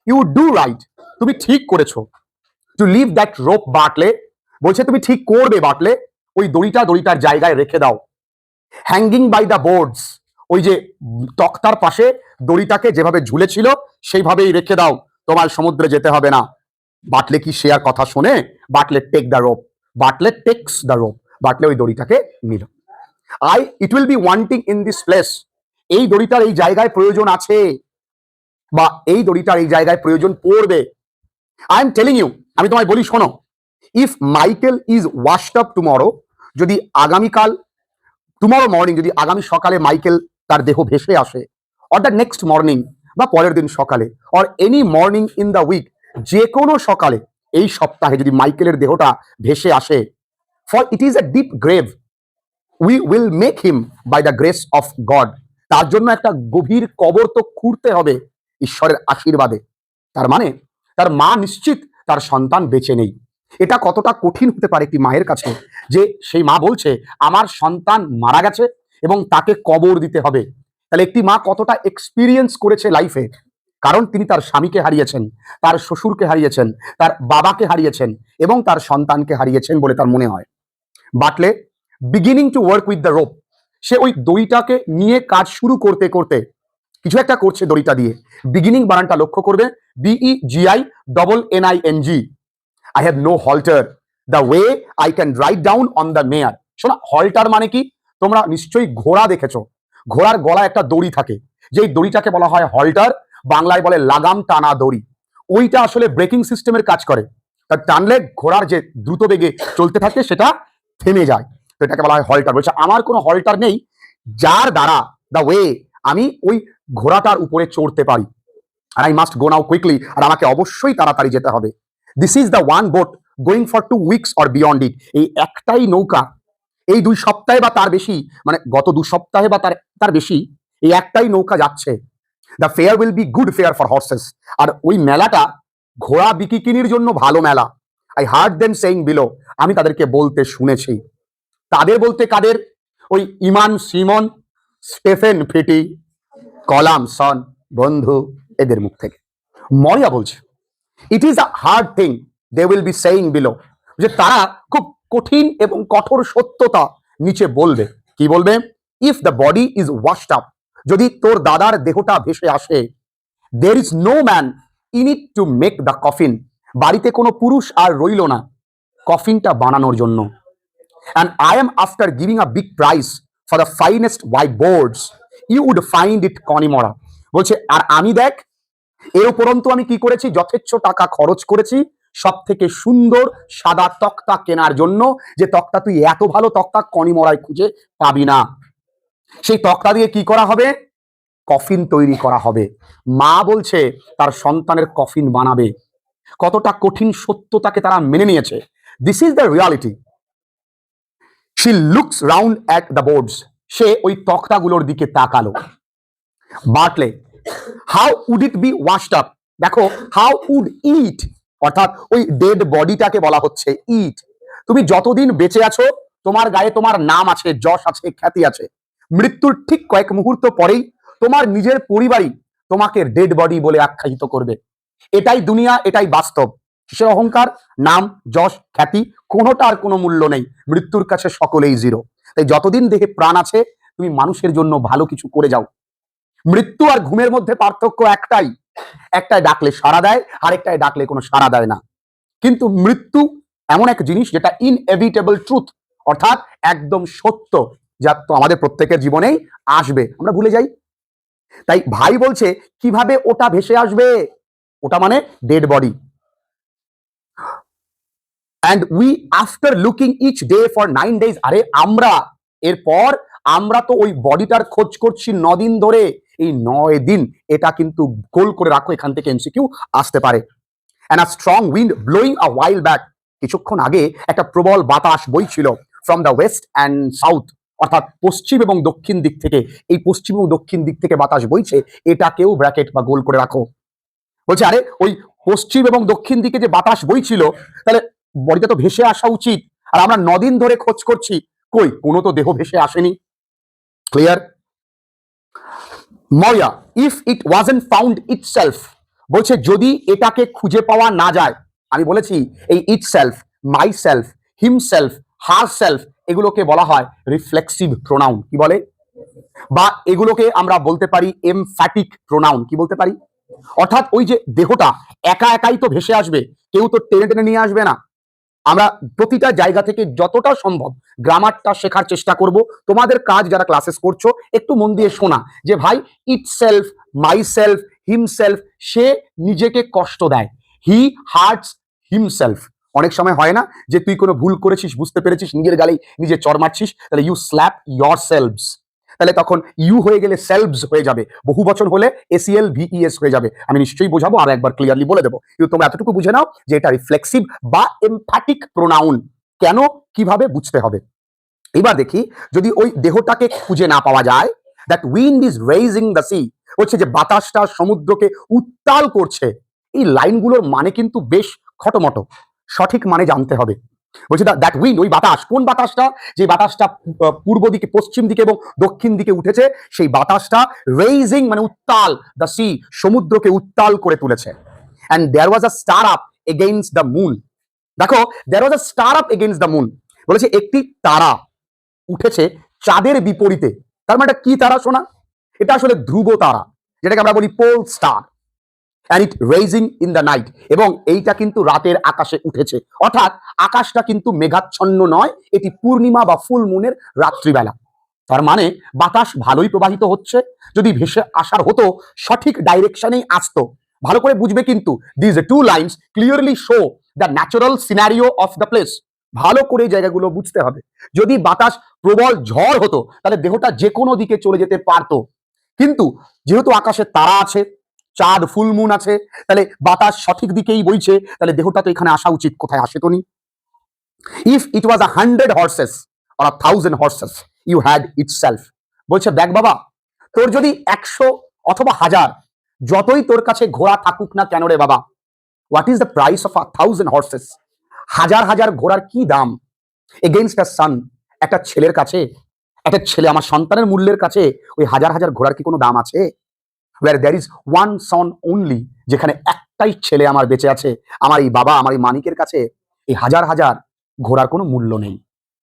You do right, তুমি ঠিক করেছো। টু লিভ দ্যাট রোপ বাটলে, বলছে তুমি ঠিক করবে বাটলে, ওই দড়িটার জায়গায় রেখে দাও। হ্যাঙ্গিং বাই দ্য বোর্ডস, ওই যে তক্তার পাশে দড়িটাকে যেভাবে ঝুলেছিল সেইভাবেই রেখে দাও, তোমার সমুদ্রে যেতে হবে না। বাটলে কি সে আর কথা শোনে? Bartley take the rope, Bartley takes the rope, Bartley ওই দড়িটাকে নিল। It will be wanting in this place, এই দড়িটার এই জায়গায় প্রয়োজন আছে, বা এই দড়িটার এই জায়গায় প্রয়োজন পড়বে। আই এম টেলিং ইউ, আমি তোমায় বলি শোনো, if Michael is washed up tomorrow, যদি আগামীকাল, টুমরো মর্নিং, যদি আগামী সকালে মাইকেল তার দেহ ভেসে আসে, অর দ্য নেক্সট মর্নিং, বা পরের দিন সকালে, or any morning in the week, যে কোনো সকালে এই সপ্তাহে যদি মাইকেলের দেহটা ভেসে আসে, for it is a deep grave, we will make him by the grace of God, তার জন্য একটা গভীর কবর তো খুঁড়তে হবে ঈশ্বরের আশীর্বাদে। তার মানে তার মা নিশ্চিত তার সন্তান বেঁচে নেই। এটা কতটা কঠিন হতে পারে একটি মায়ের কাছে, যে সেই মা বলছে আমার সন্তান মারা গেছে এবং তাকে কবর দিতে হবে। তাহলে একটি মা কতটা এক্সপিরিয়েন্স করেছে লাইফে, কারণ তিনি তার স্বামীকে হারিয়েছেন, তার শ্বশুরকে হারিয়েছেন, তার বাবাকে হারিয়েছেন এবং তার সন্তানকে হারিয়েছেন বলে তার মনে হয়। Bartley beginning to work with the rope, সে ওই দড়িটাকে নিয়ে কাজ শুরু করতে করতে কিছু একটা করছে দড়িটা দিয়ে। বিগিনিং বানানটা লক্ষ্য করবে, BEGINNING, I have no halter the way I can ride down on the mare. শোনা, হল্টার মানে কি? তোমরা নিশ্চয়ই ঘোড়া দেখেছো, ঘোড়ার গলায় একটা দড়ি থাকে, যেই দড়িটাকে বলা হয় হল্টার, বাংলায় বলে লাগাম টানা দড়ি। ওইটা আসলে ব্রেকিং সিস্টেমের কাজ করে, তার টানলে ঘোড়ার যে দ্রুত বেগে চলতে থাকে সেটা থেমে যায়, তো এটাকে বলা হয় হল্টার। বলছে আমার কোনো হল্টার নেই যার দ্বারা, দ্য ওয়ে, আমি ওই ঘোড়াটার উপরে চড়তে পারি। আর I must go now quickly, আর আমাকে অবশ্যই তাড়াতাড়ি যেতে হবে। This is the one boat going for 2 weeks or beyond it, এই একটাই নৌকা এই 2 সপ্তাহে বা তার বেশি, মানে গত 2 সপ্তাহে বা তার বেশি, এই একটাই নৌকা যাচ্ছে। The fair will be good fair for horses, আর ওই মেলাটা ঘোড়া বিকিকিনির জন্য ভালো মেলা। I heard them saying below, আমি তাদেরকে বলতে শুনেছি। তাদের বলতে কাদের? ওই ইমান সিমন, স্টেফেন ফিটি, কলাম সন, বন্ধু, এদের মুখ থেকে। মরিয়া বলছে it is a hard thing they will be saying below, যে তারা খুব কঠিন এবং কঠোর সত্যতা নিচে বলবে। কি বলবে? If the body is washed up, যদি তোর দাদার দেহটা ভেসে আসে, there is no man in it to make the coffin, বাড়িতে কোনো পুরুষ আর রইল না কফিনটা বানানোর জন্য। And I am after giving a big price for the finest white boards, you would find it Connemara, বলছে আর আমি দেখ এর উপরন্তু আমি কি করেছি, যথেচ্ছ টাকা খরচ করেছি সব থেকে সুন্দর সাদা তক্তা কেনার জন্য, যে তক্তা তুই এত ভালো তক্তা কনিমরায় খুঁজে পাবি না। সেই তক্তা দিয়ে কি করা হবে? কফিন তৈরি করা হবে। মা বলছে তার সন্তানের কফিন বানাবে। কতটা কঠিন সত্যতাকে তারা মেনে নিয়েছে। This is the reality. She looks round at the boards, সে ওই তক্তাগুলোর দিকে তাকালো। Bartley how would it be washed up, দেখো হাউ উড ইট, অর্থাৎ ওই ডেড বডিটাকে বলা হচ্ছে ইট। তুমি যতদিন বেঁচে আছো তোমার গায়ে তোমার নাম আছে, যশ আছে, খ্যাতি আছে। মৃত্যুর ঠিক কয়েক মুহূর্ত পরেই তোমার নিজের পরিবারই তোমাকে ডেড বডি বলে আখ্যায়িত করবে। এটাই দুনিয়া, এটাই বাস্তব। কিসের অহংকার? নাম, যশ, খ্যাতি, কোনোটার কোনো মূল্য নেই, মৃত্যুর কাছে সকলেই জিরো। তাই যতদিন দেহে প্রাণ আছে তুমি মানুষের জন্য ভালো কিছু করে যাও। মৃত্যু আর ঘুমের মধ্যে পার্থক্য একটাই, একটায় ডাকলে সাড়া দেয়, আরেকটায় ডাকলে কোনো সাড়া দেয় না। কিন্তু মৃত্যু এমন এক জিনিস যেটা ইনএভিটেবল ট্রুথ, অর্থাৎ একদম সত্য, যা তো আমাদের প্রত্যেকের জীবনেই আসবে, আমরা ভুলে যাই। তাই ভাই বলছে কিভাবে ওটা ভেসে আসবে, ওটা মানে dead body. and we after looking each day for 9 days, আরে আমরা এরপর আমরা তো ওই বডিটার খোঁজ করছি 9 দিন ধরে। এই 9 দিন, এটা কিন্তু গোল করে রাখো, এখান থেকে এমসিকিউ আসতে পারে। and a strong wind blowing a while back, কিছুক্ষণ আগে একটা প্রবল বাতাস বইছিল from the west and south, অর্থাৎ পশ্চিম এবং দক্ষিণ দিক থেকে। এই পশ্চিম এবং দক্ষিণ দিক থেকে বাতাস বইছে, এটাকেও ব্র্যাকেট বা গোল করে রাখো। বলছে আরে ওই পশ্চিম এবং দক্ষিণ দিকে যে বাতাস বইছিল, তাহলে বডিটা তো ভেসে আসা উচিত, আর আমরা 9 দিন ধরে খোঁজ করছি, কই কোনো তো দেহ ভেসে আসেনি। ক্লিয়ার? মরিয়া, if it wasn't found itself, বলছে যদি এটাকে খুঁজে পাওয়া না যায়, আমি বলেছি এই ইট self, myself, himself, her self, এগুলোকে বলা হয় রিফ্লেক্সিভ প্রোনাউন। কি বলে? বা এগুলোকে আমরা বলতে পারি এমফ্যাটিক প্রোনাউন। কি বলতে পারি? অর্থাৎ ওই যে দেহটা একা একাই তো ভেসে আসবে, কেউ তো টেনে টেনে নিয়ে আসবে না। আমরা প্রতিটা জায়গা থেকে যতটা সম্ভব গ্রামারটা শেখার চেষ্টা করব। তোমাদের কাজ যারা ক্লাসেস করছো একটু মন দিয়ে শোনা যে ভাই itself, myself, himself, সে নিজেকে কষ্ট দেয়, হি হার্টস হিমসেলফ। অনেক সময় হয় না যে তুই কোনো ভুল করেছিস, বুঝতে পেরেছিস, নিজের গালেই নিজে চড় মারছিস, তাহলে ইউ স্ল্যাপ ইয়োর সেলভস, তাহলে তখন ইউ হয়ে গেলে সেলভস হয়ে যাবে, বহু বচন হলে এসিএল ভিইএস হয়ে যাবে। আমি নিশ্চয়ই বোঝাবো, আর একবার ক্লিয়ারলি বলে দেবো, কিন্তু তোমরা এতটুকু বুঝে নাও যে এটা রিফ্লেক্সিভ বা এমফ্যাটিক প্রোনাউন। কেন, কিভাবে বুঝতে হবে। এবার দেখি, যদি ওই দেহটাকে খুঁজে না পাওয়া যায়, that wind is raising the sea, হচ্ছে যে বাতাসটা সমুদ্রকে উত্তাল করছে। এই লাইনগুলোর মানে কিন্তু বেশ খটোমটো, সঠিক মানে জানতে হবে। বলছি দ্যাট উইন্ড, ওই বাতাস, কোন বাতাসটা? যে বাতাসটা পূর্ব দিকে, পশ্চিম দিকে এবং দক্ষিণ দিকে উঠেছে, সেই বাতাসটা রেইজিং মানে উত্তাল, দ্য সি, সমুদ্রকে উত্তাল করে তুলেছে। And there was a star up against the moon. দেখো, there was a star up against the moon, বলেছে একটি তারা উঠেছে চাঁদের বিপরীতে। তার মানে কি তারা শোনা? এটা আসলে ধ্রুব তারা, যেটাকে আমরা বলি pole star. and it raising in the night, এবং এইটা কিন্তু রাতের আকাশে উঠেছে। অর্থাৎ আকাশটা কিন্তু মেঘাচ্ছন্ন নয়, এটি পূর্ণিমা বা ফুল মুনের রাত্রিবেলা। তার মানে বাতাস ভালোই প্রবাহিত হচ্ছে। যদি ভেসে আসার হতো, সঠিক ডাইরেকশনেই আসতো। ভালো করে বুঝবে কিন্তু, this two lines clearly show the natural scenario of the place. ভালো করে জায়গাগুলো বুঝতে হবে। যদি বাতাস প্রবল ঝড় হতো, তাহলে দেহটা যে কোনো দিকে চলে যেতে পারতো, কিন্তু যেহেতু আকাশে তারা আছে, চাঁদ, ফুল মুন আছে, তাহলে বাতাস সঠিক দিকেই বইছে, তাহলে দেহটা তো এখানে আসা উচিত। কোথায় আসে তো নি? If it was 100 horses or 1000 horses you had itself. বলছে দেখ বাবা, তোর যদি 100 অথবা 1000, যতই তোর কাছে ঘোড়া থাকুক না কেন রে বাবা, what is the price of 1000 horse's? হাজার হাজার ঘোড়ার কি দাম এগেইনস্ট আ সান? একটা ছেলের কাছে, একটা ছেলে, আমার সন্তানের মূল্যের কাছে ওই হাজার হাজার ঘোড়ার কি কোনো দাম আছে? where there is one son only, যেখানে একটাই ছেলে আমার বেঁচে আছে, আমার এই বাবা, আমার এই মানিকের কাছে এই হাজার হাজার ঘোড়ার কোনো মূল্য নেই,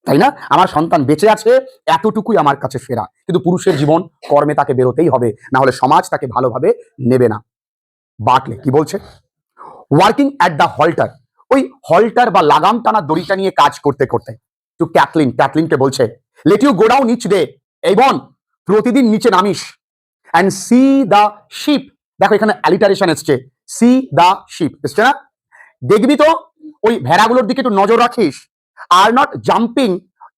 তাই না? আমার সন্তান বেঁচে আছে, এতটুকুই আমার কাছে ফেরা। কিন্তু পুরুষের জীবন কর্মে তাকে বেরোতেই হবে, না হলে সমাজ তাকে ভালোভাবে নেবে না। বাটলে কি বলছে? ওয়ার্কিং অ্যাট দ্য হল্টার, ওই হল্টার বা লাগাম টানা দড়িটা নিয়ে কাজ করতে করতে, টু ক্যাথলিন, ক্যাথলিনকে বলছে let you go down each day, এই বোন প্রতিদিন নিচে নামিস, and see the sheep, দেখো এখানে অ্যালিটারেশন এসছে, সি দা শিপ এসছে না? দেখবি তো ওই ভেড়াগুলোর দিকে একটু নজর রাখিস। আর not jumping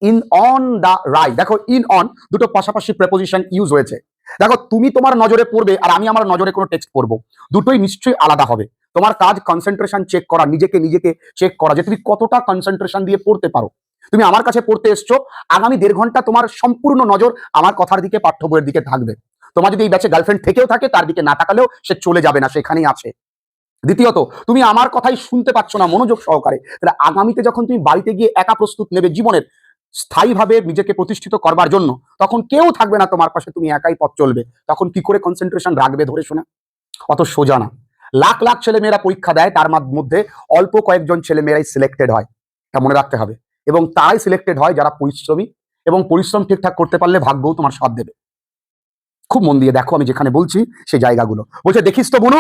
in on the right, দেখো ইন অন দুটো পাশাপাশি প্রেপোজিশন ইউজ হয়েছে। দেখো তুমি তোমার নজরে পড়বে আর আমি আমার নজরে কোনো টেক্সট পড়বো, দুটোই নিশ্চয়ই আলাদা হবে। তোমার কাজ কনসেন্ট্রেশন চেক করা, নিজেকে নিজেকে চেক করা যে তুমি কতটা কনসেন্ট্রেশন দিয়ে পড়তে পারো। তুমি আমার কাছে পড়তে এসছো, আগামী 1.5 ঘন্টা তোমার সম্পূর্ণ নজর আমার কথার দিকে, পাঠ্য বইয়ের দিকে থাকবে। তোমার যদি এই ব্যাচে গার্লফ্রেন্ড থেকেও থাকে, তার দিকে না তাকালেও সে চলে যাবে না, সেখানেই আছে। দ্বিতীয়ত, তুমি আমার কথাই শুনতে পাচ্ছ না মনোযোগ সহকারে, তাহলে আগামীতে যখন তুমি বাড়িতে গিয়ে একা প্রস্তুত নেবে জীবনের স্থায়ীভাবে নিজেকে প্রতিষ্ঠিত করবার জন্য, তখন কেউ থাকবে না তোমার পাশে, তুমি একাই পথ চলবে, তখন কি করে কনসেন্ট্রেশন রাখবে ধরে শোনা? অত সোজা না। লাখ লাখ ছেলেমেয়েরা পরীক্ষা দেয়, তার মধ্যে অল্প কয়েকজন ছেলেমেয়েরাই সিলেক্টেড হয়, এটা মনে রাখতে হবে। এবং তারাই সিলেক্টেড হয় যারা পরিশ্রমী, এবং পরিশ্রম ঠিকঠাক করতে পারলে ভাগ্যও তোমার সাথ দেবে। খুব মন দিয়ে দেখো আমি যেখানে বলছি সেই জায়গাগুলো। বলছে দেখিস তো বুনু,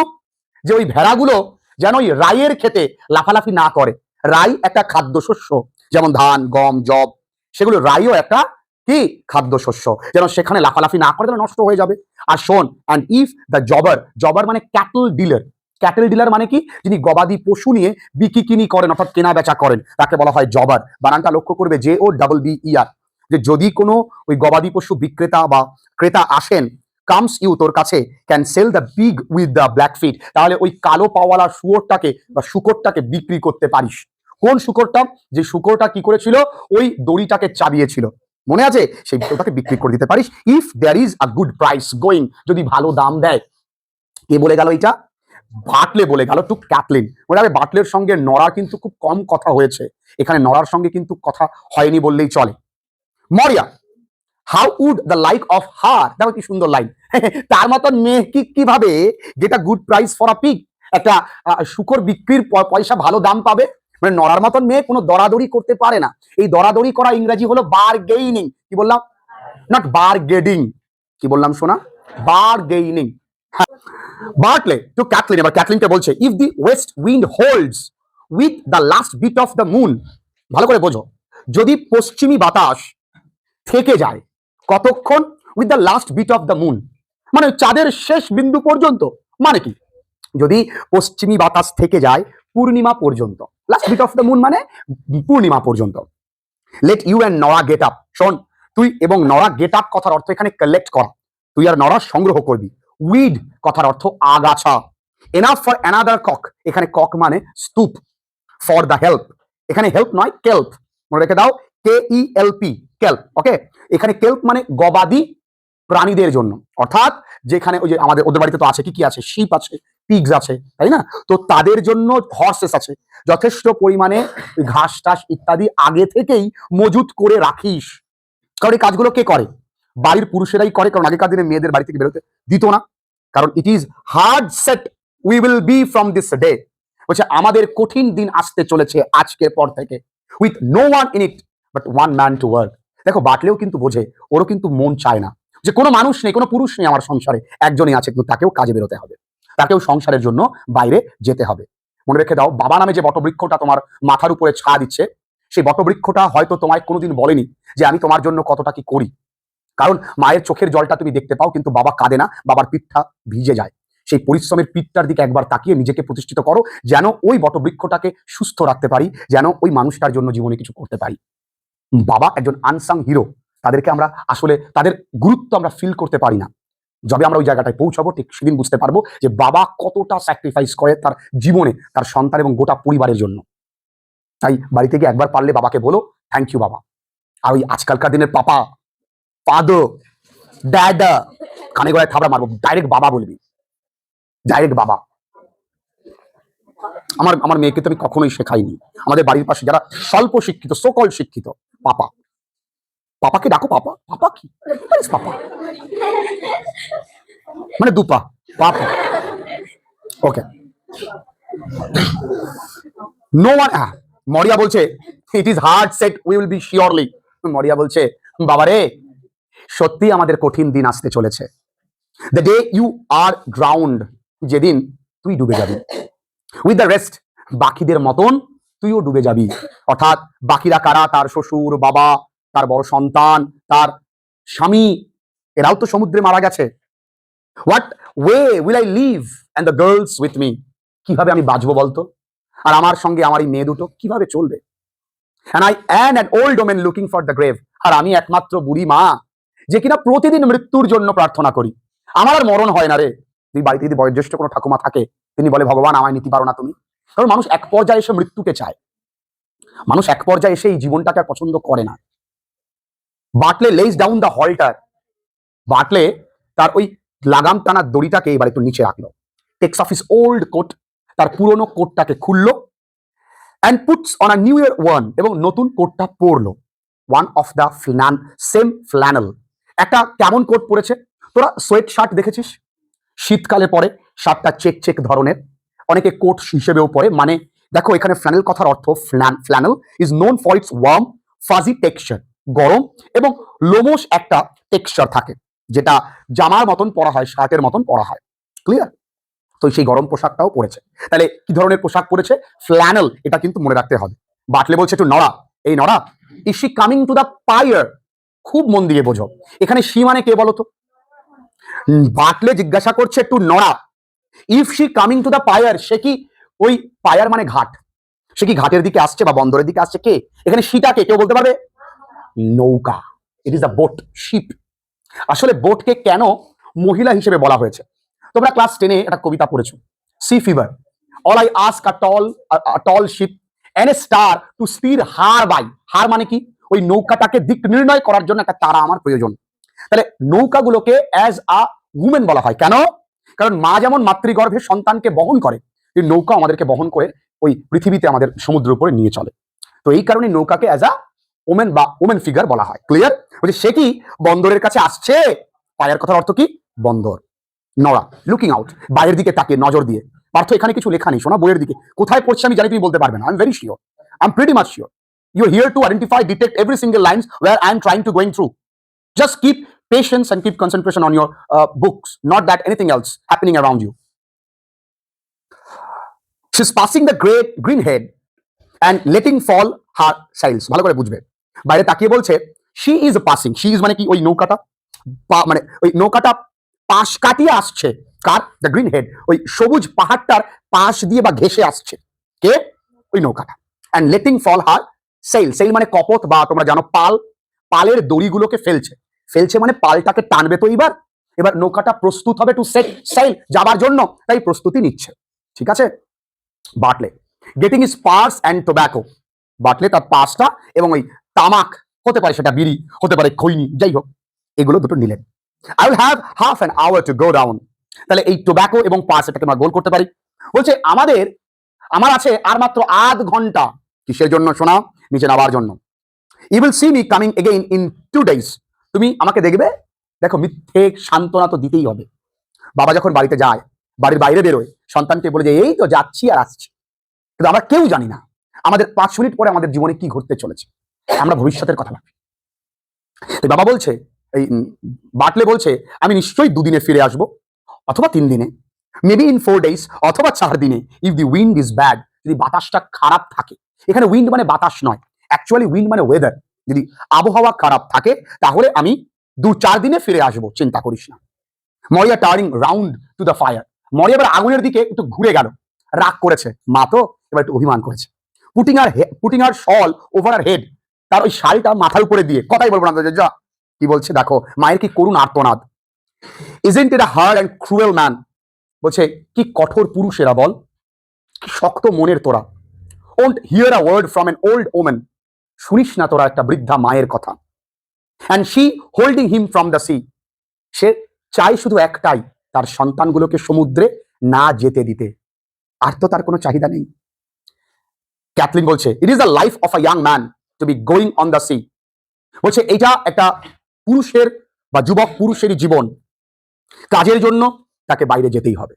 যে ওই ভেড়াগুলো যেন ওই রাইয়ের খেতে লাফালাফি না করে। রাই একটা খাদ্যশস্য, যেমন ধান, গম, জব, সেগুলো রাইও একটা কি খাদ্যশস্য, যেন সেখানে লাফালাফি না করে, তাহলে নষ্ট হয়ে যাবে। আর শোন, অ্যান্ড ইফ দ্য জবার, জবার মানে ক্যাটল ডিলার, ক্যাটেল ডিলার মানে কি? যিনি গবাদি পশু নিয়ে বিক্রি করেন, অর্থাৎ কেনা বেচা করেন, তাকে বলা হয় জবার। বানানটা লক্ষ্য করবে, JOBBER, যে যদি কোনো ওই গবাদি পশু বিক্রেতা বা ক্রেতা আসেন, কামস ইউ, তোর কাছে, can sell the pig with the black feet, তাহলে ওই কালো পাওয়ালা শুয়োরটাকে বা শুকরটাকে বিক্রি করতে পারিস। কোন শুকরটা? যে শুকরটা কি করেছিল? ওই দড়িটাকে চাবিয়েছিল, মনে আছে? সেই ওটাকে বিক্রি করে দিতে পারিস। If there is a good price going, যদি ভালো দাম দেয়। কে বলে গেল এটা? বাটলে বলে গেল টু ক্যাথলিন। ওরা বাটলের সঙ্গে নড়ার কিন্তু খুব কম কথা হয়েছে, এখানে নড়ার সঙ্গে কিন্তু কথা হয়নি বললেই চলে। Maurya, how would the like of her, দেখো কি সুন্দর লাইন, তার মতন মেয়ে কিভাবে get a good price for a pig, একটা শুকর বিক্রির পয়সা ভালো দাম পাবে, মানে নড়ার মতন মেয়ে কোনো দরাদরি করতে পারে না। এই দরাদরি করা ইংরেজি হলো বারগেইনিং। কি বললাম? নট বারগেডিং। কি বললাম শোনা? বারগেইনিং। বার্টলে টু ক্যাথলিন, এবার ক্যাথলিনকে বলছে, if the west wind holds with the last bit of the moon, ভালো করে বোঝো, যদি পশ্চিমী বাতাস থেকে যায় কতক্ষণ? With the last bit of the moon, মানে চাঁদের শেষ বিন্দু পর্যন্ত। মানে কি? যদি পশ্চিমী বাতাস থেকে যায় পূর্ণিমা পর্যন্ত, last bit of the moon মানে পূর্ণিমা পর্যন্ত। Let you and Nora get up. শোন, তুই এবং নরা গেট আপ কথার অর্থ এখানে কালেক্ট করা, তুই আর নরা সংগ্রহ করবি। উইড কথার অর্থ আগাছা। এনাফ ফর অ্যানাদার কক, এখানে কক মানে স্তূপ। ফর দ্য হেল্প, এখানে হেল্প নয় কেল্প, মনে রেখে দাও, KELP, কেল্প। ওকে, এখানে কেল্প মানে গবাদি প্রাণীদের জন্য, অর্থাৎ যেখানে ওই যে আমাদের ওদের বাড়িতে তো আছে, কি কি আছে? শিপ আছে, পিগস আছে, তাই না? তো তাদের জন্য হর্সেস আছে, যথেষ্ট পরিমাণে ঘাস টাস ইত্যাদি আগে থেকেই মজুত করে রাখিস। কারণ এই কাজগুলো কে করে? বাড়ির পুরুষেরাই করে, কারণ আগেকার দিনে মেয়েদের বাড়ি থেকে বেরোতে দিত না। কারণ it is hard set we will be from this day, বলছে আমাদের কঠিন দিন আসতে চলেছে আজকের পর থেকে, with no one in it but one man to work. দেখো বাটলেও কিন্তু বোঝে, ওরও কিন্তু মন চায় না যে কোনো মানুষ নেই, কোনো পুরুষ নেই আমার সংসারে, একজনই আছে, কিন্তু তাকেও কাজে বেরোতে হবে, তাকেও সংসারের জন্য বাইরে যেতে হবে। মনে রেখে দাও, বাবা নামে যে বটবৃক্ষটা তোমার মাথার উপরে ছা দিচ্ছে, সেই বটবৃক্ষটা হয়তো তোমায় কোনোদিন বলেনি যে আমি তোমার জন্য কতটা কি করি। কারণ মায়ের চোখের জলটা তুমি দেখতে পাও, কিন্তু বাবা কাঁদে না, বাবার পিঠটা ভিজে যায়। সেই পরিশ্রমের পিঠটার দিকে একবার তাকিয়ে নিজেকে প্রতিষ্ঠিত করো, যেন ওই বটবৃক্ষটাকে সুস্থ রাখতে পারি, যেন ওই মানুষটার জন্য জীবনে কিছু করতে পারি। বাবা একজন আনসাং হিরো, তাদেরকে আমরা আসলে তাদের গুরুত্ব আমরা ফিল করতে পারি না। যবে আমরা ওই জায়গাটায় পৌঁছাবো ঠিক সেদিন বুঝতে পারবো যে বাবা কতটা স্যাক্রিফাইস করে তার জীবনে, তার সন্তান এবং গোটা পরিবারের জন্য। তাই বাড়িতে গিয়ে একবার পারলে বাবাকে বলো থ্যাংক ইউ বাবা। আর ওই আজকালকার দিনের পাপা, ফাদার, ড্যাডা, কানে গলায় থাবড়া মারবো, ডাইরেক্ট বাবা বলবি, ডাইরেক্ট বাবা। আমার আমার মেয়েকে তো আমি কখনোই শেখাইনি। আমাদের বাড়ির পাশে যারা স্বল্প শিক্ষিত, সকল শিক্ষিত, পাপা, পাপাকে ডাকো পাপা। পাপা কি? পাপা মানে দুপা, পাপা। ওকে, নো ওয়ান। মরিয়া বলছে it is hard set we will be surely. Maurya বলছে বাবারে, সত্যি আমাদের কঠিন দিন আসতে চলেছে। The day you are drowned, যেদিন তুই ডুবে যাবি। উইথ দ্য রেস্ট, বাকিদের মতন তুইও ডুবে যাবি। অর্থাৎ বাকিরা কারা? তার শ্বশুর, বাবা, তার বড় সন্তান, তার স্বামী, এরাও তো সমুদ্রে মারা গেছে। What way will I live and the girls with me, কিভাবে আমি বাঁচবো বলতো? আর আমার সঙ্গে আমার এই মেয়ে দুটো কিভাবে চলবে? And I am an old woman looking for the grave, আর আমি একমাত্র বুড়ি মা যে কিনা প্রতিদিন মৃত্যুর জন্য প্রার্থনা করি। আমার আর মরণ হয় না রে। তুই বাড়িতে যদি বয়োজ্যেষ্ঠ কোনো ঠাকুমা থাকে, তিনি বলে ভগবান আমায় নিতে পারো না তুমি। কারণ মানুষ এক পর্যায়ে এসে মৃত্যুকে চায়, মানুষ এক পর্যায়ে এসে এই জীবনটাকে আর পছন্দ করে না। Bartley lays down the halter, Bartley তার ওই লাগাম টানা দড়িটাকে এবার একটু নিচে রাখলো। Takes off his old coat, তার পুরনো কোটটাকে খুললো, and puts on a new year one, এবং নতুন কোটটা পরলো। One of the same flannel, একটা কেমন কোট পরেছে? তোরা সোয়েট শার্ট দেখেছিস, শীতকালে পরে শার্টটা চেক চেক ধরনের, অনেকে কোট হিসেবেও পরে। মানে দেখো এখানে ফ্ল্যানেল কথার অর্থ, flannel is known for its warm fuzzy texture, গরম এবং লোমশ একটা টেক্সচার থাকে, যেটা জামার মতন পরা হয়, শার্টের মতন পরা হয়। ক্লিয়ার? তো সেই গরম পোশাকটাও পরেছে। তাহলে কি ধরনের পোশাক পরেছে? ফ্ল্যানেল, এটা কিন্তু মনে রাখতে হবে। বাটলে বলছে টু নরা, এই Nora, is she coming to the pier? খুব মন দিয়ে বোঝো, এখানে শি মানে কে বলো তো? বাটলে জিজ্ঞাসা করছে to Nora, if she coming to the pier, সে কি ওই পায়ার মানে ঘাট, সে কি ঘাটের দিকে আসছে বা বন্দরের দিকে আসছে? কে এখানে শিটা কে? কেউ বলতে পারবে? নৌকা, it is a boat, ship. আসলে বোটকে কেন মহিলা হিসেবে বলা হয়েছে? তোমরা ক্লাস 10-এ একটা কবিতা পড়েছো, sea fever. All I ask a tall ship and a star to speed her by. Her মানে কি? ওই নৌকাটাকে দিক নির্ণয় করার জন্য একটা তারা আমার প্রয়োজন। তাহলে নৌকাগুলোকে অ্যাজ আ উমেন বলা হয়। কেন? কারণ মা যেমন মাতৃগর্ভে সন্তানকে বহন করে, এই নৌকা আমাদেরকে বহন করে ওই পৃথিবীতে আমাদের সমুদ্রের উপরে নিয়ে চলে। তো এই কারণে নৌকাকে অ্যাজ আ ওমেন বা ওমেন ফিগার বলা হয়। ক্লিয়ার? বলছে সে কি বন্দরের কাছে আসছে? পায়ার কথার অর্থ কি? বন্দর। নরা লুকিং আউট, বাইরের দিকে তাকিয়ে, নজর দিয়ে। পার্থ এখানে কিছু লেখা নেই, শোনা বইয়ের দিকে কোথায় পড়ছে আমি জানি, তুমি বলতে পারবে না। I am very sure, I am pretty much sure you are here to identify, detect every single lines where I am trying to going through. Just keep patience and keep concentration on your books, not that anything else happening around you. She's passing the great green head and letting fall her sails. ভালো করে বুঝবে, বাইরে তাকিয়ে বলছে she is passing, she is মানে কি, ওই নৌকাটা মানে ওই নৌকাটা পাশ কাটিয়ে আসছে, কার, দ্য গ্রিন হেড, ওই সবুজ পাহাড়টার পাশ দিয়ে বা ঘেসে আসছে, কে, ওই নৌকাটা। and letting fall her sail, sail মানে কপত বা তোমরা জানো পাল, পালের দড়িগুলোকে ফেলছে, ফেলছে মানে পালটাকে টানবে তো এবার, এবার নৌকাটা প্রস্তুত হবে টু সেট সেল, যাবার জন্য, তাই প্রস্তুতি নিচ্ছে, ঠিক আছে। Bartley getting is purse and tobacco, Bartley তার পার্সটা এবং ওই তামাক, হতে পারে সেটা বিড়ি, হতে পারে খৈনি, যাই হোক এগুলো দুটো নিলেন। I will have half an hour to go down, তাহলে এই টোব্যাকো এবং পার্স এটাকে আমরা গোল করতে পারি। বলছে আমার আছে আর মাত্র আধ ঘন্টা, কিসের জন্য শোনা, নিচে নামার জন্য। You will see me coming again in 2 days, তুমি আমাকে দেখবে। দেখো মিথ্যে সান্ত্বনা তো দিতেই হবে, বাবা যখন বাড়িতে যায়, বাড়ির বাইরে বেরোয়, সন্তানকে বলে যে এই তো যাচ্ছি আর আসছি, কিন্তু আমরা কেউ জানি না আমাদের 5 মিনিট পরে আমাদের জীবনে কি ঘটতে চলেছে, আমরা ভবিষ্যতের কথা ভাবি। তাই বাবা বলছে, এই বাটলে বলছে আমি নিশ্চয়ই 2 দিনে ফিরে আসবো, অথবা 3 দিনে, মেবি ইন 4 days, অথবা 4 দিনে, if the wind is bad, যদি বাতাসটা খারাপ থাকে। এখানে উইন্ড মানে বাতাস নয়, অ্যাকচুয়ালি উইন্ড মানে ওয়েদার, যদি আবহাওয়া খারাপ থাকে তাহলে আমি 2-4 দিনে ফিরে আসবো, চিন্তা করিস না। মরিয়া turning round to the fire, মরিয়া এবার আগুনের দিকে একটু ঘুরে গেল, রাগ করেছে, মা তো এবার একটু অভিমান করেছে। পুটিং আর শল ওভার আর হেড, তার ওই শাড়িটা মাথার উপরে দিয়ে, কথাই বলবো না যা কি বলছে দেখো, মায়ের কি করুণ আর্তনাদ। Isn't it a hard and cruel man, বলছে কি কঠোর পুরুষেরা বল, কি শক্ত মনের তোরা। Won't hear a word from an old women, শুনিস না তোরা একটা বৃদ্ধা মায়ের কথা। And she holding him from the sea, সে চাই শুধু একটাই, তার সন্তানগুলোকে সমুদ্রে না যেতে দিতে, আর তো তার কোনো চাহিদা নেই। ক্যাথলিন বলছে it is the life of a young man to be going on the sea, বলছে এটা একটা পুরুষের বা যুবক পুরুষেরই জীবন, কাজের জন্য তাকে বাইরে যেতেই হবে।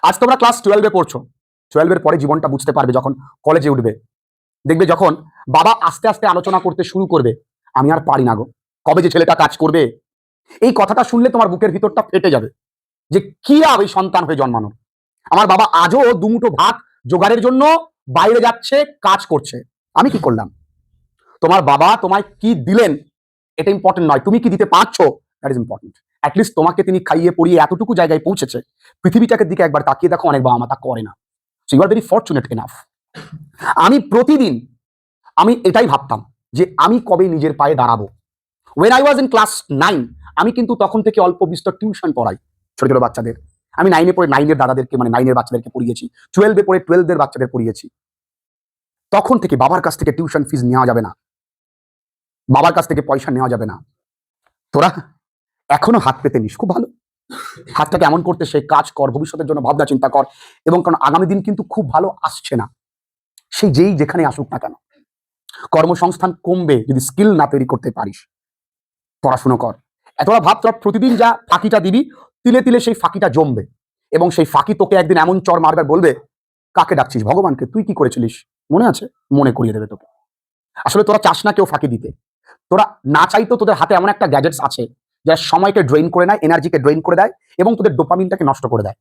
আজ তোমরা ক্লাস 12-এ পড়ছো, 12-এর পরে জীবনটা বুঝতে পারবে যখন কলেজে উঠবে, দেখবে যখন বাবা আস্তে আস্তে আলোচনা করতে শুরু করবে, আমি আর পারি না গো, কবে যে ছেলেটা কাজ করবে। এই কথাটা শুনলে তোমার বুকের ভিতরটা ফেটে যাবে, যে কি লাভ এই সন্তান হয়ে জন্মানো। আমার বাবা আজও দুমুঠো ভাত জোগাড়ের জন্য বাইরে যাচ্ছে, কাজ করছে, আমি কি করলাম। তোমার বাবা তোমায় কি দিলেন এটা ইম্পর্টেন্ট নয়, তুমি কি দিতে পারছো দ্যাট ইজ ইম্পর্টেন্ট। অ্যাটলিস্ট তোমাকে তিনি খাইয়ে পড়িয়ে এতটুকু জায়গায় পৌঁছেছে, পৃথিবীটাকে দিকে একবার তাকিয়ে দেখো, অনেক বাবা মা তা করে না। So you are very fortunate enough. আমি প্রতিদিন আমি এটাই ভাবতাম যে আমি কবে নিজের পায়ে দাঁড়াবো। When I was in class 9, আমি কিন্তু তখন থেকে অল্প বিস্তর টিউশন পড়াই ছোট ছোট বাচ্চাদের। আমি 9-এ পড়ে 9-এর দাদাদেরকে, মানে 9-এর বাচ্চাদেরকে পড়িয়েছি, 12-এ পড়ে 12-দের বাচ্চাদের পড়িয়েছি। তখন থেকে বাবার কাছ থেকে টিউশন ফিস নেওয়া যাবে না, বাবার কাছ থেকে পয়সা নেওয়া যাবে না। তোরা এখনো হাত পেতে নিস, খুব ভালো, হাতটাকে এমন করতে সে কাজ কর, ভবিষ্যতের জন্য ভাবনা চিন্তা কর, এবং কারণ আগামী দিন কিন্তু খুব ভালো আসছে না, সেই যেই যেখানে আসুক না কেন, কর্মসংস্থান কমবে যদি স্কিল না তৈরি করতে পারিস। পড়াশুনো কর, এতটা ভাব, তোরা প্রতিদিন যা ফাঁকিটা দিবি, তিলে তিলে সেই ফাঁকিটা জমবে, এবং সেই ফাঁকি তোকে একদিন এমন চর মারবে, বলবে কাকে ডাকছিস, ভগবানকে, তুই কি করেছিলিস মনে আছে, মনে করিয়ে দেবে তোকে। আসলে তোরা চাস না কেউ ফাঁকি দিতে, তোরা না চাইতো তোদের হাতে এমন একটা গ্যাজেটস আছে যা সময়কে ড্রেইন করে নেয়, এনার্জিকে ড্রেইন করে দেয়, এবং তোদের ডোপামিনটাকে নষ্ট করে দেয়।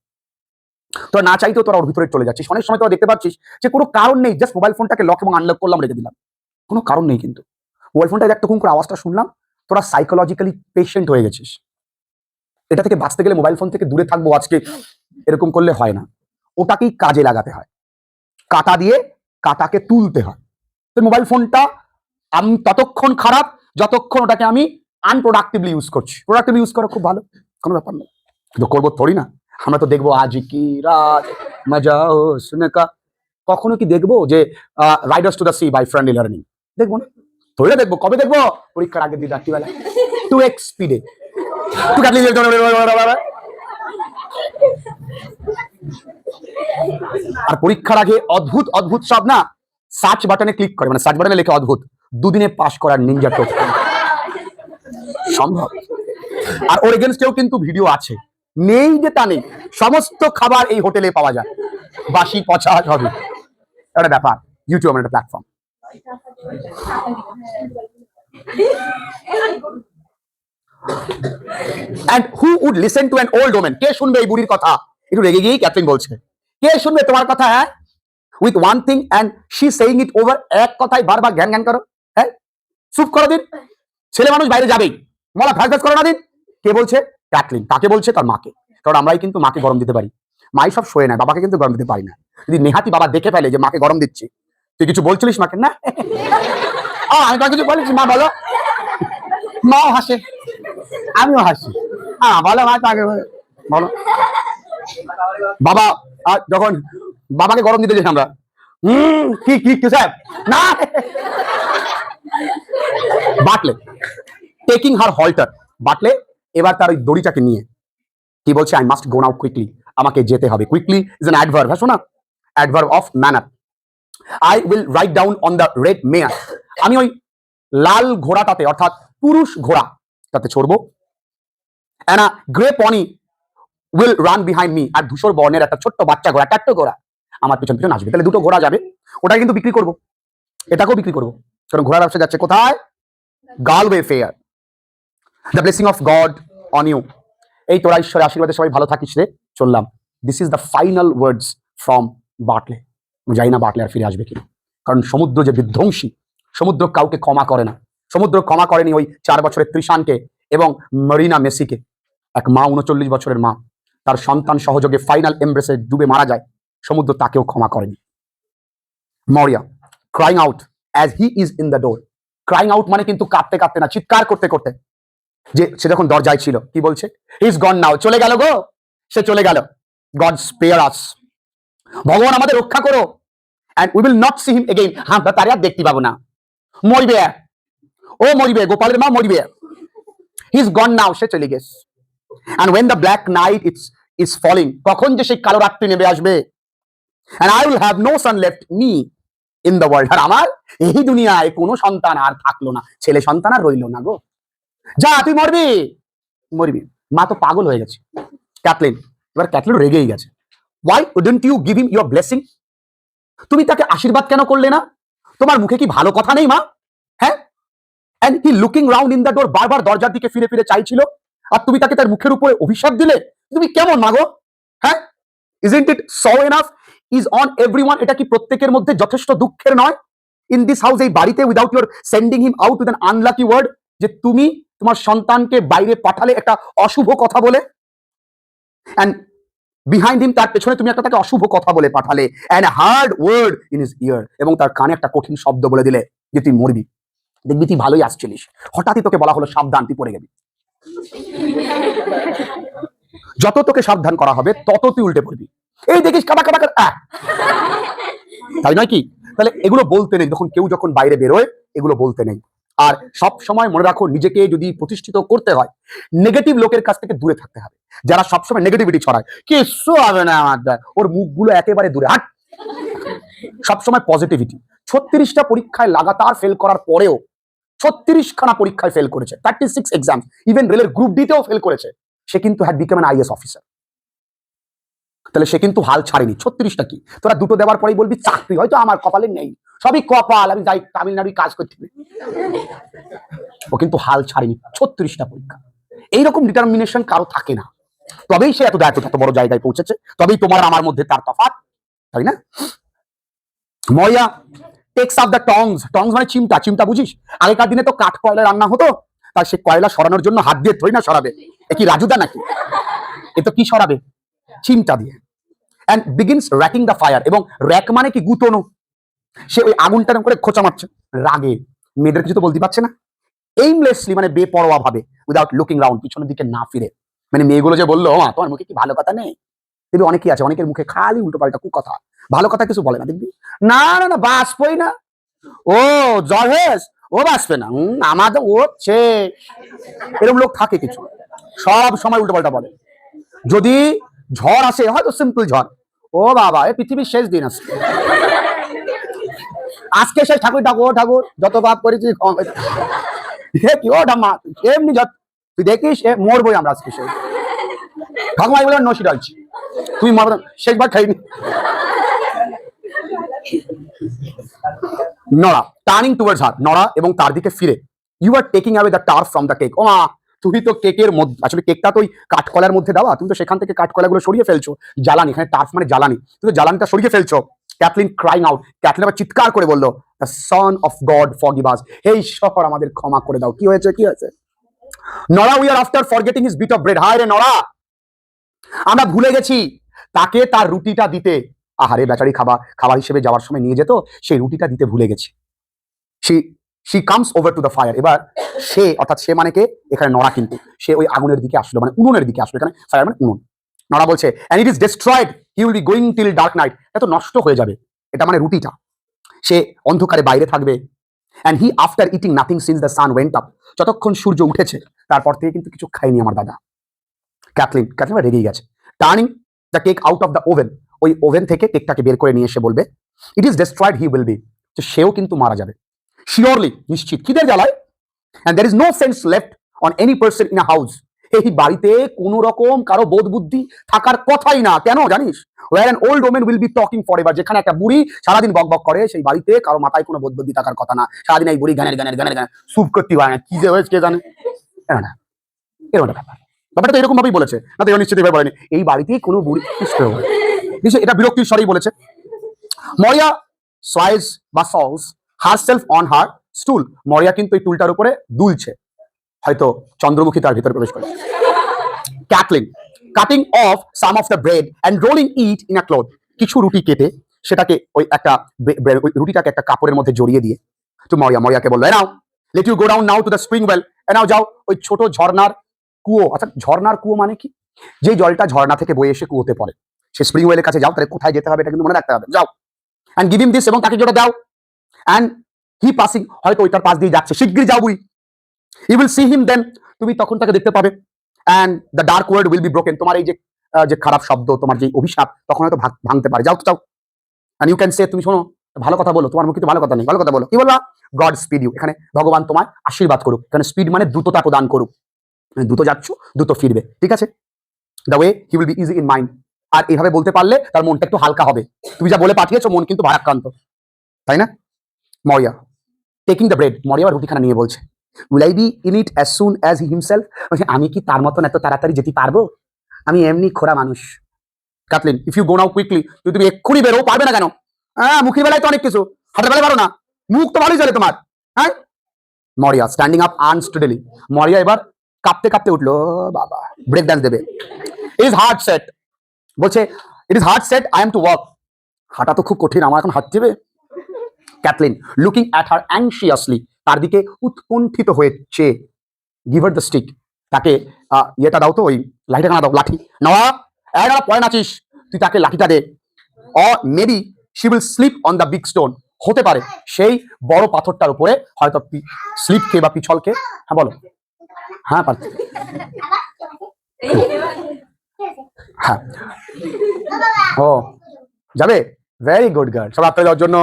তোরা না চাইতেও তোরা ওর ভিতরে চলে যাচ্ছিস। অনেক সময় তোরা দেখতে পাচ্ছিস যে কোনো কারণ নেই, জাস্ট মোবাইল ফোনটাকে লক এবং আনলক করলাম, রেখে দিলাম, কোনো কারণ নেই, কিন্তু মোবাইল ফোনটা একটুকুন করে আওয়াজটা শুনলাম, তোরা সাইকোলজিক্যালি পেশেন্ট হয়ে গেছিস। এটা থেকে বাঁচতে গেলে মোবাইল ফোন থেকে দূরে থাকবো আজকে, এরকম করলে হয় না, ওটাকেই কাজে লাগাতে হয়, কাটা দিয়ে কাটাকে তুলতে হয়। তো মোবাইল ফোনটা আমি ততক্ষণ খারাপ যতক্ষণ ওটাকে আমি আনপ্রোডাক্টিভলি ইউজ করছি। প্রোডাক্টিভলি ইউজ করা খুব ভালো, কোনো ব্যাপার নেই, কিন্তু করবো থোড়ি না। আমরা তো দেখবো আজ কি রাত মজা শুনে কা, কখনো কি দেখবো যে riders to the sea by friendly learning, দেখবো না, থোড়ি না দেখবো। কবে দেখবো, পরীক্ষার আগের দিন রাত্রিবেলা 2x স্পিডে, আর পরীক্ষার আগে অদ্ভুত অদ্ভুত সব না সার্চ বাটনে ক্লিক করে, মানে সার্চ বাটনে লেখে অদ্ভুত, 2 দিনে পাস করার নিনজা টোপ সম্ভব। আর ওর এগেনস্টেও কিন্তু ভিডিও আছে, নেই যে তা নেই, সমস্ত খাবার এই হোটেলে পাওয়া যায়, বাসি পচা হবে, একটা ব্যাপার। ইউটিউব একটা platform. And who would listen to an old woman? কে শুনবে এই বুড়ির কথা? একটু রেগে গিয়েই ক্যাথরিন বলছে, কে শুনবে তোমার কথা? হ্যাঁ, with one thing and she saying it over, এক কথাই বারবার জ্ঞান জ্ঞান করো। হ্যাঁ, চুপ করো দিন, ছেলে মানুষ বাইরে যাবেই, মলা ফ্যাস ফ্যাস করো না দিন। কে বলছে? ক্যাথরিন। কাকে বলছে? তার মাকে। কারণ আমরাই কিন্তু মাকে গরম দিতে পারি, মাই সব শোয়ে নেয়, বাবাকে কিন্তু গরম দিতে পারি না। যদি নেহাতি বাবা দেখে ফেলে যে মাকে গরম দিচ্ছি, তুই কিছু বলছিলিস মাকে? না আমি তো কিছু বলেছি, মা বলো। মাও হাসে, আমিও হাসি। হ্যাঁ বলো মা, তাকে বলো। বাবা যখন বাবাকে গরম দিতে যাই আমরা, কি কি কি স্যার না। বাটলে টেকিং হার হল্টার, বাটলে এবার তার ওই দড়িটাকে নিয়ে কি বলছে? I must go now quickly, আমাকে যেতে হবে। কুইকলি ইজ অ্যান অ্যাডভার্ব, হ্যাঁ শোনা, adverb of manner. I will ride down on the red mare, আমি ওই লাল ঘোড়াটাতে, অর্থাৎ পুরুষ ঘোড়া তাতে চড়বো। And a grey pony will run behind me, আর ধূসর বর্ণের একটা ছোট্ট বাচ্চা ঘোড়া, ট্যাট্ট ঘোড়া আমার পিছন পিছন আসবে। তাহলে দুটো ঘোড়া যাবে, ওটা কিন্তু বিক্রি করবো, এটাকেও বিক্রি করবো, কারণ ঘোড়া ব্যবসা যাচ্ছে কোথায়? Galway fair. The blessing of God on you, এই তোরা ঈশ্বরের আশীর্বাদে সবাই ভালো থাকিস রে, চললাম। This is the final words from Bartley. আমি জানি না বাটলে আর ফিরে আসবে কিনা, কারণ সমুদ্র যে বিধ্বংসী, সমুদ্র কাউকে ক্ষমা করে না। সমুদ্র ক্ষমা করেনি ওই 4 বছরের ত্রিশানকে এবং মরিনা মেসিকে। এক মা, 39 বছরের মা, তার সন্তান সহযোগে ফাইনাল এমব্রেসে ডুবে মারা যায়, সমুদ্র তাকেও ক্ষমা করেনি। মরিয়া crying out as he is in the door, crying out মানে কিন্তু কাঁদতে কাঁদতে না, চিৎকার করতে করতে, যে সে যখন দরজায় ছিল, কি বলছে? হি ইজ গন নাও, চলে গেল গো, সে চলে গেল। গড স্পেয়ার আস, ভগবান আমাদের রক্ষা করো। And we will not see him again, আমরা তারে আর দেখতে পাবো না। মরিবে, ও মরিবে, গোপালের মা মরিবে। হি ইজ গন নাও, সে চলে গেছে। And when the black night is falling, কখন যে সেই কালো রাত্রি নেমে আসবে, and I will have no son left me in the world, আর আমার এই দুনিয়ায় কোনো সন্তান আর থাকলো না, ছেলে সন্তান আর রইলো না গো। যা তুই মরবি, মরবি। মা তো পাগল হয়ে গেছে ক্যাথলিন, এবার ক্যাথলিন রেগেই গেছে। why wouldn't you give him your blessing, তুমি তাকে আশীর্বাদ কেন করলে না? তোমার মুখে কি ভালো কথা নেই মা? হ্যাঁ, and he looking round in the door, বারবার দরজার দিকে ফিরে ফিরে চাইছিল, আর তুমি তাকে তার মুখের উপরে অভিশাপ দিলে। তুমি কেমন মাগো? হ্যাঁ, isn't it so enough is on everyone, এটা কি প্রত্যেকের মধ্যে যথেষ্ট দুঃখের নয়? ইন দিস হাউস, এই বাড়িতে, without your sending him out with an unlucky word, যে তুমি তোমার সন্তানকে বাইরে পাঠালে একটা অশুভ কথা বলে, এন্ড বিহাইন্ড হিম, তার পেছনে তুমি একটা তাকে অশুভ কথা বলে পাঠালে, and hard word in his ear, এবং তার কানে একটা কঠিন শব্দ বলে দিলে যে তুই মরবি। দেখবি তুই ভালোই আসছিলিস, হঠাৎই তোকে বলা হলো সাবধান, তুই পড়ে গেবি। যত তোকে সাবধান করা হবে তত তুই উল্টে পড়বি। এই দেখিস কাবা কাবা, তাই নয় কি? তাহলে এগুলো বলতে নেই, যখন বাইরে বেরোয় এগুলো বলতে নেই। আর সব সময় মনে রাখো, নিজেকে যদি প্রতিষ্ঠিত করতে হয়, নেগেটিভ লোকের কাছ থেকে দূরে থাকতে হবে, যারা সবসময় নেগেটিভিটি ছড়ায়। কিছু হবে না আমার, ওর মুখগুলো একেবারে দূরে হাট। সবসময় পজিটিভিটি। 36টা পরীক্ষায় লাগাতার ফেল করার পরেও, 36খানা পরীক্ষায় ফেল করেছে, 36 এক্সাম, ইভেন রেলের গ্রুপ ডিতেও ফেল করেছে, সে কিন্তু had become an IAS officer. তাহলে সে কিন্তু হাল ছাড়েনি। 36টা কি, তোরা দুটো দেওয়ার পরেই বলবি চাকরি হয়তো আমার কপালে নেই, সবই কপাল, আমি যাই তামিলনাড়ু কাজ করতে। ও কিন্তু হাল ছাড়েনি, 36টা পরীক্ষা। এইরকম ডিটারমিনেশন কারো থাকে না, তবেই সে এত বড় জায়গায় পৌঁছেছে, তবেই তোমার আমার মধ্যে তার তফাৎ, তাই না? Maurya takes up the tongs, tongs মানে চিমটা, চিমটা বুঝিস? আগেকার দিনে তো কাঠ কয়লা রান্না হতো, তার সে কয়লা সরানোর জন্য হাত দিয়ে থই না সরাবে, এ কি রাজুদা নাকি? এ তো কি সরাবে? চিমটা দিয়ে। And begins raking the fire, এবং র্যাক মানে কি? গুতনো। সে ওই আগুনটা করে খোঁচা মারছে রাগে, মেয়েদের কিছু তো বলতে পারছে না। এইমলেসলি মানে বেপরোয়া ভাবে, উইদাউট লুকিং রাউন্ড, পিছনের দিকে না ফিরে। মানে মেয়েগুলো যে বললো, মা তোমার মুখে কি ভালো কথা নেই, দেখবি অনেকেই আছে, অনেকের মুখে খালি উল্টো পাল্টা কুকথা, ভালো কথা কিছু বলে না, দেখবি না না না বাঁচবই না, ও জহেশ ও বাঁচবে না, আমাদের ও এরকম লোক থাকে কিছু, সব সময় উল্টো পাল্টা বলে। যদি ঝড় আসে, হয়তো সিম্পল ঝড়, ও বাবা এ পৃথিবীর শেষ দিন আছে, আজকে শেষ, ঠাকুর ডাকো, ঠাকুর যত পাপ করেছি কি, ও ঠাম্মা এমনি তুই দেখিস মরবই আমরা আজকে শেষ, ঠাকুমাই বলে নসি ডালছি, তুই মার শেষবার খাইনি। নরা টার্নিং টুয়ার্ডস হার, নরা এবং তার দিকে ফিরে, you are taking away the turf from the cake. ও মা, তুমি তো কেকের মধ্যে, আসলে কেকটা তো ওই কাঠকলার মধ্যে দেওয়া, তুমি তো সেখান থেকে কাঠকলাগুলো সরিয়ে ফেলছো। জ্বালানি, এখানে টার্ফ মানে জ্বালানি, তুমি তো জ্বালানিটা সরিয়ে ফেলছো। ক্যাথলিন ক্রাইং আউট, ক্যাথলিন আবার চিৎকার করে বললো, the son of God forgive us, হে ঈশ্বর আমাদের ক্ষমা করে দাও। কি হয়েছে, কি হয়েছে? Nora, we are after forgetting his bit of bread. হায় রে নরা, আমরা ভুলে গেছি তাকে তার রুটিটা দিতে। আহারে বেচারি খাবার হিসেবে যাওয়ার সময় নিয়ে যেত, সেই রুটিটা দিতে ভুলে গেছি। She comes over to the fire. এবার সে, অর্থাৎ সে মানে কে এখানে? নরা। কিন্তু সে ওই আগুনের দিকে আসলো, মানে উনুনের দিকে আসলো, এখানে ফায়ার মানে উনুন। নরা বলছে, and it is destroyed, he will be going till dark night. এটা তো নষ্ট হয়ে যাবে, এটা মানে রুটিটা, সে অন্ধকারে বাইরে থাকবে। And he after eating nothing since the sun went up, যতক্ষণ সূর্য উঠেছে তারপর থেকে কিন্তু কিছু খায়নি আমার দাদা। ক্যাথলিন রেগেই গেছে। Turning the cake out of the oven, ওই ওভেন থেকে কেকটাকে বের করে নিয়ে এসে বলবে, ইট is destroyed, he will B, তো সেও কিন্তু মারা যাবে শিওরলি, নিশ্চিত। খিদের জ্বালায়, and there is no sense left on any person in a house, এই বাড়িতে কোনো রকম কারো বোধ বুদ্ধি থাকার কথাই না। কেন জানিস? where an old woman will be talking forever, যেখানে একটা বুড়ি সারাদিন বকবক করে, সেই বাড়িতে কারো মাথায় কোনো বোধ বুদ্ধি থাকার কথা না। সারাদিন এই বুড়ি গানের গানের গানের গানের সুপ করতে হয় না, কি যে হয়েছে কে জানে। এরকম একটা ব্যাপার, ব্যাপারটা তো এরকম ভাবেই বলেছে না, তো নিশ্চিত ভাবে বলেনি এই বাড়িতেই কোনো বুড়ি, এটা বিরক্তির স্বরেই বলেছে। মরিয়া সোয়াইজ বা সলস হারসেলফ অন হার স্টুল, মরিয়া কিন্তু এই টুলটার উপরে দুলছে, হয়তো চন্দ্রমুখী তার ভিতরে প্রবেশ করে। Catlin cutting of some of the bread and rolling it in a cloth, কিছু রুটি কেটে সেটাকে ওই একটা রুটিটাকে একটা কাপড়ের মধ্যে জড়িয়ে দিয়ে তো মরিয়াকে বললো, now let you go down now to the spring well, now যাও ওই ছোট ঝর্ণার কুয়ো, অর্থাৎ ঝর্ণার কুয়ো মানে কি? যে জলটা ঝর্ণা থেকে বয়ে এসে কুয়োতে পড়ে, সে স্প্রিং ওয়েলের কাছে যাও। তাহলে কোথায় যেতে হবে এটা কিন্তু মনে রাখতে হবে, যাও। অ্যান্ড গিভ হিম দিস, এবং তাকে যেটা দাও। অ্যান্ড হি পাসিং, হয়তো ওইটার পাশ দিয়ে যাচ্ছে, শিগগিরই যাও বুড়ি। You will see him then, তুমি তখন তাকে দেখতে পাবে। And the dark word will be broken, তোমার এই যে খারাপ শব্দ, তোমার যে অভিশাপ, তখন হয়তো ভাঙতে পারে। যাও তো যাও। অ্যান্ড ইউ ক্যান সে, তুমি শোনো, ভালো কথা বলো, তোমার মুখে তো ভালো কথা নেই, ভালো কথা বলো। কি বলবা? গড স্পিড ইউ, এখানে ভগবান তোমার আশীর্বাদ করুক। এখানে স্পিড মানে দ্রুততা প্রদান করুক, দ্রুত যাচ্ছ দ্রুত ফিরবে, ঠিক আছে? The way he will be easy in mind, আর এইভাবে বলতে পারলে তার মনটা একটু হালকা হবে। তুমি যা বলে পাঠিয়েছো, মন কিন্তু ভারাক্রান্ত, তাই না? মরিয়া টেকিং দ্য ব্রেড, মরিয়া রুটিখানা নিয়ে বলছে, will I be in it as soon as he himself, আমি কি তার মতন এত তাড়াতাড়ি যেতে পারবো? আমি এমনি খোড়া মানুষ। Kathleen if you go now quickly, যদি তুমি এক্ষুনি বেরো, পারবে না কেন? হ্যাঁ, মুখের বেলায় তো অনেক কিছু, হাতের বেলায় পারো না, মুখ তো ভালোই চলে তোমার। হ্যাঁ, মরিয়া স্ট্যান্ডিং আপ আনস্টেডিলি, মরিয়া এবার কাঁপতে কাঁপতে উঠলো, বাবা ব্রেক ডান্স দেবে। ইট ইজ হার্ড সেট, বলছে it is hard set, I am to walk, হাঁটা তো খুব কঠিন, আমার এখন হাঁটতে হবে। ক্যাথলিন লুকিং অ্যাট হার অ্যাংশিয়াসলি, তার দিকে উৎকণ্ঠিত হয়েছে। গিভ হার দ্য স্টিক, তাকে ইয়েটা দাও তো, ওই লাঠিটা না দাও, লাঠি নেওয়া, পরে নাচিস, তুই তাকে লাঠিটা দে। Or maybe she will slip on the big stone, হতে পারে সেই বড় পাথরটার উপরে হয়তো স্লিপ খেয়ে বা পিছল খেয়ে। হ্যাঁ বলো। হ্যাঁ পারছি। হ্যাঁ, ও যাবে, ভেরি গুড গার্ল, সব আপনার যাওয়ার জন্য।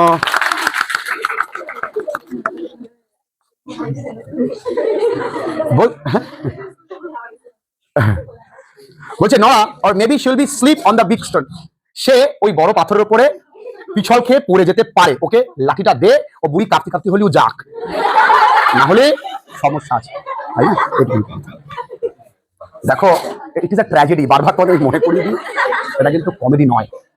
বলছে Nora, or maybe she will be slip on the big stone, সে ওই বড় পাথরের উপরে পিছল খেয়ে পড়ে যেতে পারে। ওকে লাঠিটা দে, ও বুড়ি কাঁপতে কাঁপতে হলেও যাক, না হলে সমস্যা আছে। দেখো, ইট ইজ আ ট্র্যাজেডি, বারবার তোমাদের মনে করিয়ে দিই, এটা কিন্তু কমেডি নয়।